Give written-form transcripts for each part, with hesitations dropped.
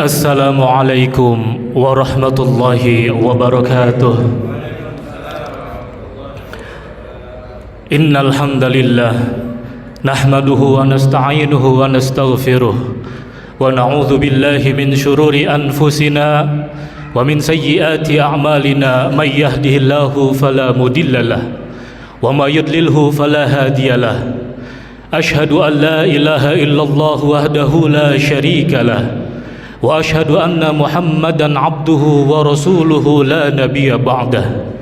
Assalamualaikum warahmatullahi wabarakatuh. Innal hamdalillah nahmaduhu wa nasta'inuhu wa nastaghfiruh wa na'udzu billahi min shururi anfusina wa min sayyiati a'malina may yahdihillahu fala mudhillalah wa may yudlilhu fala hadiyalah. Ashhadu an la ilaha illallah wahdahu la syarikalah wa ashhadu anna Muhammadan abduhu wa rasuluhu la nabiyya ba'dah.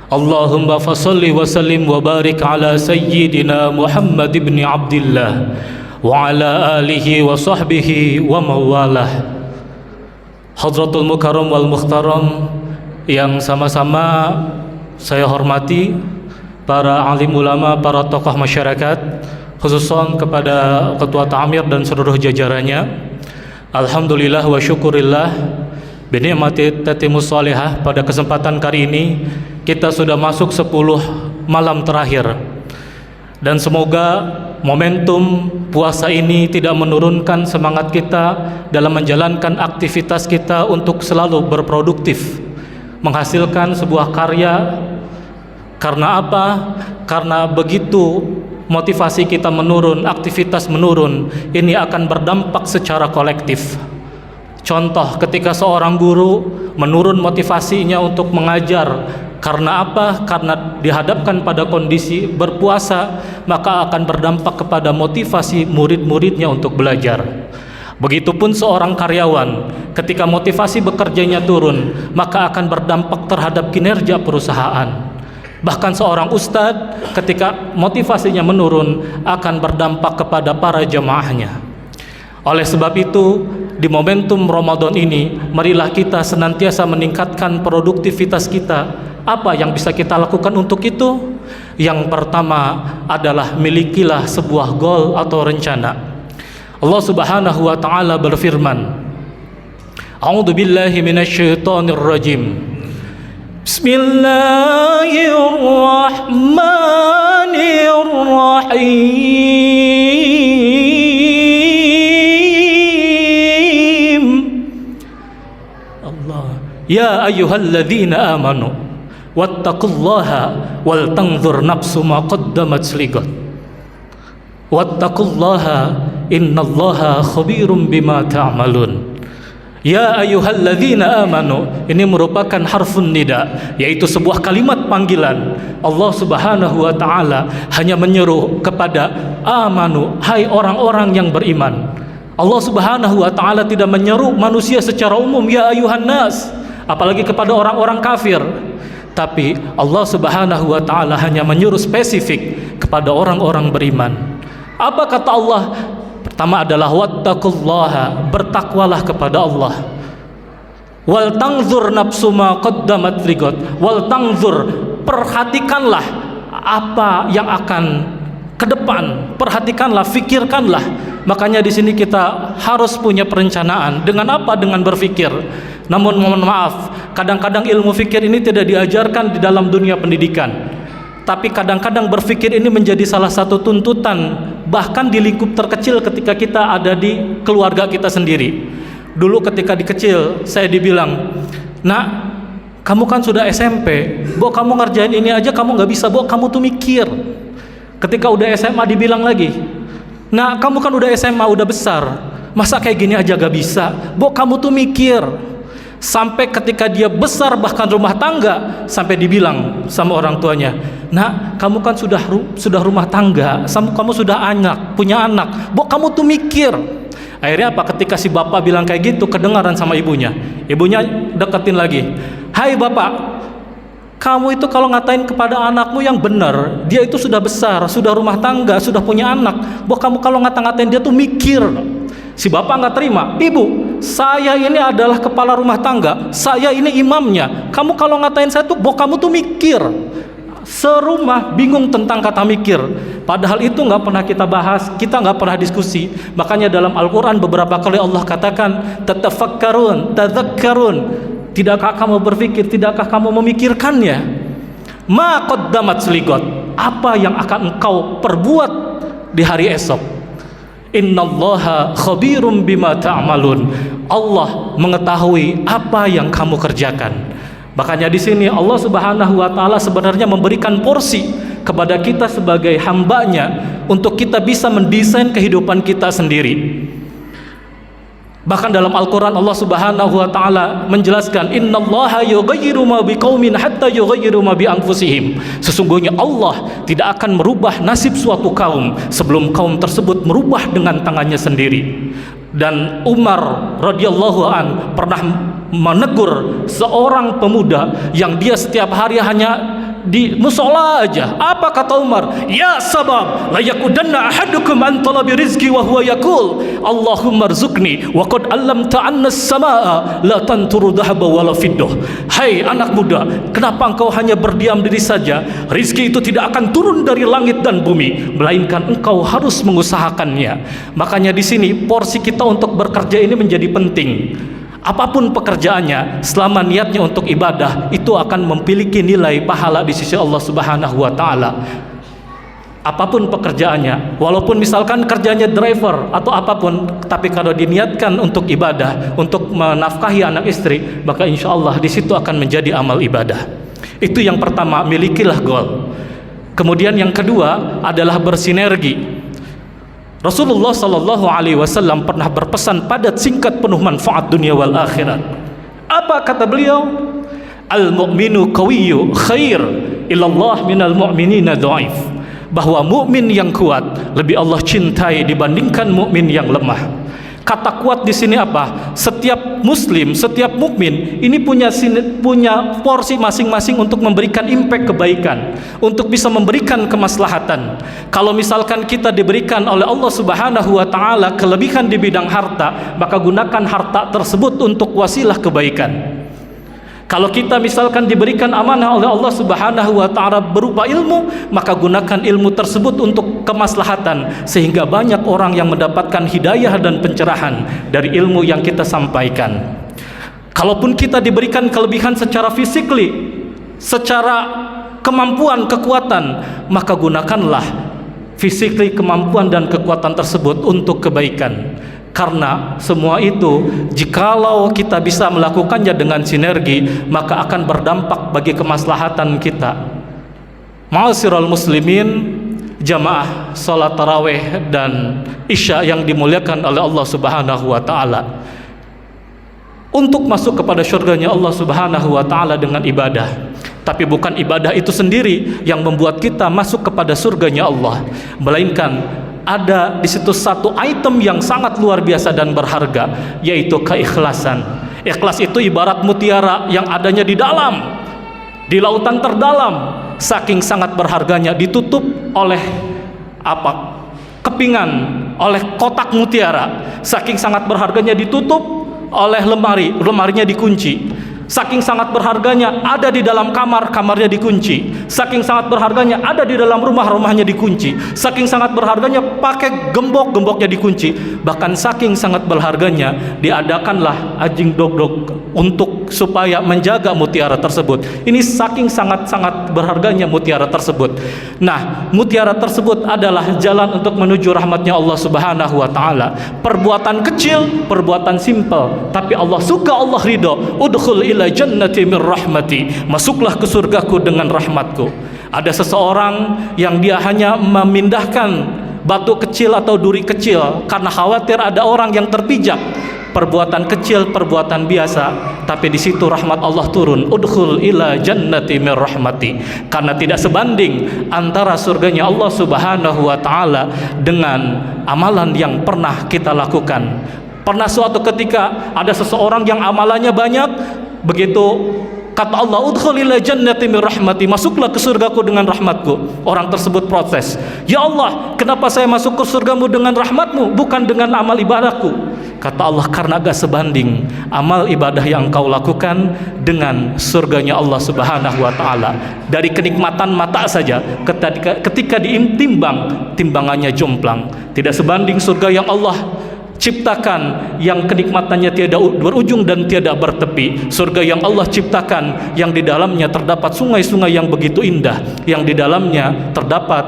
Allahumma fasalli wa sallim wa barik ala sayyidina Muhammad ibn Abdillah wa ala alihi wa sahbihi wa mawalah. Hadratul Mukarram wal Mukhtaram yang sama-sama saya hormati, para alim ulama, para tokoh masyarakat, khususon kepada Ketua Ta'amir dan seluruh jajarannya. Alhamdulillah wa syukurillah binikmati tatimus salihah, pada kesempatan kali ini kita sudah masuk 10 malam terakhir, dan semoga momentum puasa ini tidak menurunkan semangat kita dalam menjalankan aktivitas kita untuk selalu berproduktif, menghasilkan sebuah karya. Karena apa? Karena begitu motivasi kita menurun, aktivitas menurun, ini akan berdampak secara kolektif. Contoh, ketika seorang guru menurun motivasinya untuk mengajar, karena apa? Karena dihadapkan pada kondisi berpuasa, maka akan berdampak kepada motivasi murid-muridnya untuk belajar. Begitupun seorang karyawan, ketika motivasi bekerjanya turun, maka akan berdampak terhadap kinerja perusahaan. Bahkan seorang ustadz, ketika motivasinya menurun, akan berdampak kepada para jamaahnya. Oleh sebab itu, di momentum Ramadan ini, marilah kita senantiasa meningkatkan produktivitas kita. Apa yang bisa kita lakukan untuk itu? Yang pertama adalah milikilah sebuah goal atau rencana. Allah Subhanahu wa taala berfirman, A'udzu billahi minasyaitonir rajim. Bismillahirrahmanirrahim. Allah, ya ayyuhalladzina amanu wattaqullaha wal tanzur nafsu ma qaddamat lighad wattaqullaha innallaha khabirum bima ta'malun. Ya ayyuhalladzina amanu, ini merupakan harfun nida, yaitu sebuah kalimat panggilan. Allah Subhanahu wa taala hanya menyeru kepada amanu, hai orang-orang yang beriman. Allah Subhanahu wa taala tidak menyeru manusia secara umum, ya ayyuhan nas, apalagi kepada orang-orang kafir. Tapi Allah Subhanahu wa taala hanya menyuruh spesifik kepada orang-orang beriman. Apa kata Allah? Pertama adalah wattaqullaha, bertakwalah kepada Allah. Wal tanzur nafsu ma qaddamat lighad. Wal tanzur, perhatikanlah apa yang akan ke depan. Perhatikanlah, fikirkanlah. Makanya di sini kita harus punya perencanaan. Dengan apa? Dengan berfikir. Namun mohon maaf, kadang-kadang ilmu fikir ini tidak diajarkan di dalam dunia pendidikan. Tapi kadang-kadang berfikir ini menjadi salah satu tuntutan, bahkan di lingkup terkecil ketika kita ada di keluarga kita sendiri. Dulu ketika di kecil, saya dibilang, nak, kamu kan sudah SMP, Bo, kamu ngerjain ini aja kamu nggak bisa, Bo, kamu tuh mikir. Ketika udah SMA dibilang lagi, nah, kamu kan udah SMA, udah besar, masa kayak gini aja gak bisa, Bo, kamu tuh mikir. Sampai ketika dia besar, bahkan rumah tangga, sampai dibilang sama orang tuanya, nak, kamu kan sudah rumah tangga, kamu sudah punya anak, Bo, kamu tuh mikir. Akhirnya apa? Ketika si bapak bilang kayak gitu, kedengaran sama ibunya. Ibunya deketin lagi, hai bapak, kamu itu kalau ngatain kepada anakmu yang benar, dia itu sudah besar, sudah rumah tangga, sudah punya anak, Bo, kamu kalau ngata-ngatain dia tuh mikir. Si bapak nggak terima, ibu, saya ini adalah kepala rumah tangga, saya ini imamnya, kamu kalau ngatain saya tuh, Bo, kamu tuh mikir. Serumah bingung tentang kata mikir, padahal itu nggak pernah kita bahas, kita nggak pernah diskusi. Makanya dalam Al-Quran beberapa kali Allah katakan tatafakkarun, tadzakkarun, tidakkah kamu berpikir, tidakkah kamu memikirkannya? Ma qaddamat lighad, apa yang akan engkau perbuat di hari esok. Innallaha khabirum bima ta'malun. Allah mengetahui apa yang kamu kerjakan. Makanya di sini Allah Subhanahu wa taala sebenarnya memberikan porsi kepada kita sebagai hambanya untuk kita bisa mendesain kehidupan kita sendiri. Bahkan dalam Al-Quran Allah Subhanahu wa ta'ala menjelaskan, innallaha yughayyiru ma biqaumin hatta yughayyiru ma bi anfusihim. Sesungguhnya Allah tidak akan merubah nasib suatu kaum sebelum kaum tersebut merubah dengan tangannya sendiri. Dan Umar radhiyallahu an pernah menegur seorang pemuda yang dia setiap hari hanya di musola aja. Apa kata Umar? Ya sabab la yakudanna ahadukum an talabi rizqi wa huwa yaqul Allahumma rzuqni wa qad allamta anna as-samaa la tanturu dhahaba wala fiddah. Hai anak muda, kenapa engkau hanya berdiam diri saja? Rizki itu tidak akan turun dari langit dan bumi, melainkan engkau harus mengusahakannya. Makanya di sini porsi kita untuk bekerja ini menjadi penting. Apapun pekerjaannya, selama niatnya untuk ibadah, itu akan memiliki nilai pahala di sisi Allah Subhanahu wa taala. Apapun pekerjaannya, walaupun misalkan kerjanya driver atau apapun, tapi kalau diniatkan untuk ibadah, untuk menafkahi anak istri, maka insya Allah di situ akan menjadi amal ibadah. Itu yang pertama, milikilah goal. Kemudian yang kedua adalah bersinergi. Rasulullah sallallahu alaihi wasallam pernah berpesan padat, singkat, penuh manfaat dunia wal akhirat. Apa kata beliau? Al-mu'minu qawiyyu khair ilallah minal mu'minina dhaif. Bahwa mukmin yang kuat lebih Allah cintai dibandingkan mukmin yang lemah. Kata kuat di sini apa? Setiap muslim, setiap mukmin ini punya porsi masing-masing untuk memberikan impact kebaikan, untuk bisa memberikan kemaslahatan. Kalau misalkan kita diberikan oleh Allah Subhanahu wa taala kelebihan di bidang harta, maka gunakan harta tersebut untuk wasilah kebaikan. Kalau kita misalkan diberikan amanah oleh Allah Subhanahu wa taala berupa ilmu, maka gunakan ilmu tersebut untuk kemaslahatan, sehingga banyak orang yang mendapatkan hidayah dan pencerahan dari ilmu yang kita sampaikan. Kalaupun kita diberikan kelebihan secara fisikly, secara kemampuan, kekuatan, maka gunakanlah fisikly, kemampuan dan kekuatan tersebut untuk kebaikan. Karena semua itu, jikalau kita bisa melakukannya dengan sinergi, maka akan berdampak bagi kemaslahatan kita. Ma'asyiral muslimin, jamaah salat tarawih dan isya yang dimuliakan oleh Allah Subhanahu wa taala. Untuk masuk kepada syurganya Allah Subhanahu wa taala dengan ibadah. Tapi bukan ibadah itu sendiri yang membuat kita masuk kepada surganya Allah, melainkan ada di situ satu item yang sangat luar biasa dan berharga, yaitu keikhlasan. Ikhlas itu ibarat mutiara yang adanya di lautan terdalam, saking sangat berharganya, ditutup oleh kepingan, oleh kotak mutiara. Saking sangat berharganya ditutup oleh lemarinya dikunci. Saking sangat berharganya ada di dalam kamarnya dikunci. Saking sangat berharganya ada di dalam rumahnya dikunci. Saking sangat berharganya pakai gemboknya dikunci. Bahkan saking sangat berharganya diadakanlah anjing dog untuk supaya menjaga mutiara tersebut. Ini saking sangat berharganya mutiara tersebut. Nah, mutiara tersebut adalah jalan untuk menuju rahmatnya Allah Subhanahu wa taala. Perbuatan kecil, perbuatan simpel, tapi Allah suka, Allah ridho. Udkhul ila jannati min rahmati, masuklah ke surgaku dengan rahmatku. Ada seseorang yang dia hanya memindahkan batu kecil atau duri kecil karena khawatir ada orang yang terpijak. Perbuatan kecil, perbuatan biasa, tapi di situ rahmat Allah turun. Udkhul ila jannati min rahmati. Karena tidak sebanding antara surganya Allah Subhanahu wa taala dengan amalan yang pernah kita lakukan. Pernah suatu ketika ada seseorang yang amalannya banyak, begitu kata Allah, udkhul ila jannati min rahmati, masuklah ke surgaku dengan rahmatku. Orang tersebut protes, ya Allah, kenapa saya masuk ke surgamu dengan rahmatmu, bukan dengan amal ibadahku? Kata Allah, karena agak sebanding amal ibadah yang engkau lakukan dengan surganya Allah Subhanahu wa taala. Dari kenikmatan mata saja, ketika ditimbang, timbangannya jomplang. Tidak sebanding surga yang Allah ciptakan yang kenikmatannya tiada berujung dan tiada bertepi. Surga yang Allah ciptakan yang di dalamnya terdapat sungai-sungai yang begitu indah, yang di dalamnya terdapat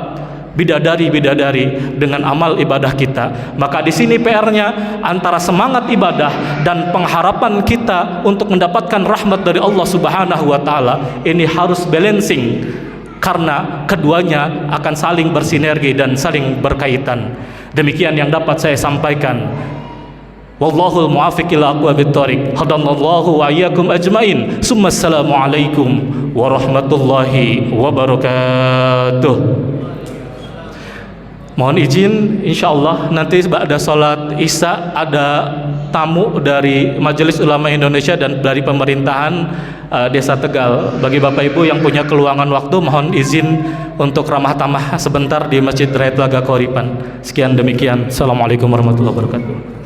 bidadari-bidadari dengan amal ibadah kita. Maka di sini PR-nya antara semangat ibadah dan pengharapan kita untuk mendapatkan rahmat dari Allah Subhanahu wa taala ini harus balancing, karena keduanya akan saling bersinergi dan saling berkaitan. Demikian yang dapat saya sampaikan. Wallahul muwaffiq ila aqwamit thoriq. Hadanallahu wa iyyakum ajmain. Assalamu alaikum warahmatullahi wabarakatuh. Mohon izin, insyaallah nanti ba'da salat Isya ada tamu dari Majelis Ulama Indonesia dan dari pemerintahan Desa Tegal. Bagi Bapak Ibu yang punya keluangan waktu, mohon izin untuk ramah tamah sebentar di Masjid Raya Telaga Koripan. Sekian demikian. Assalamualaikum warahmatullahi wabarakatuh.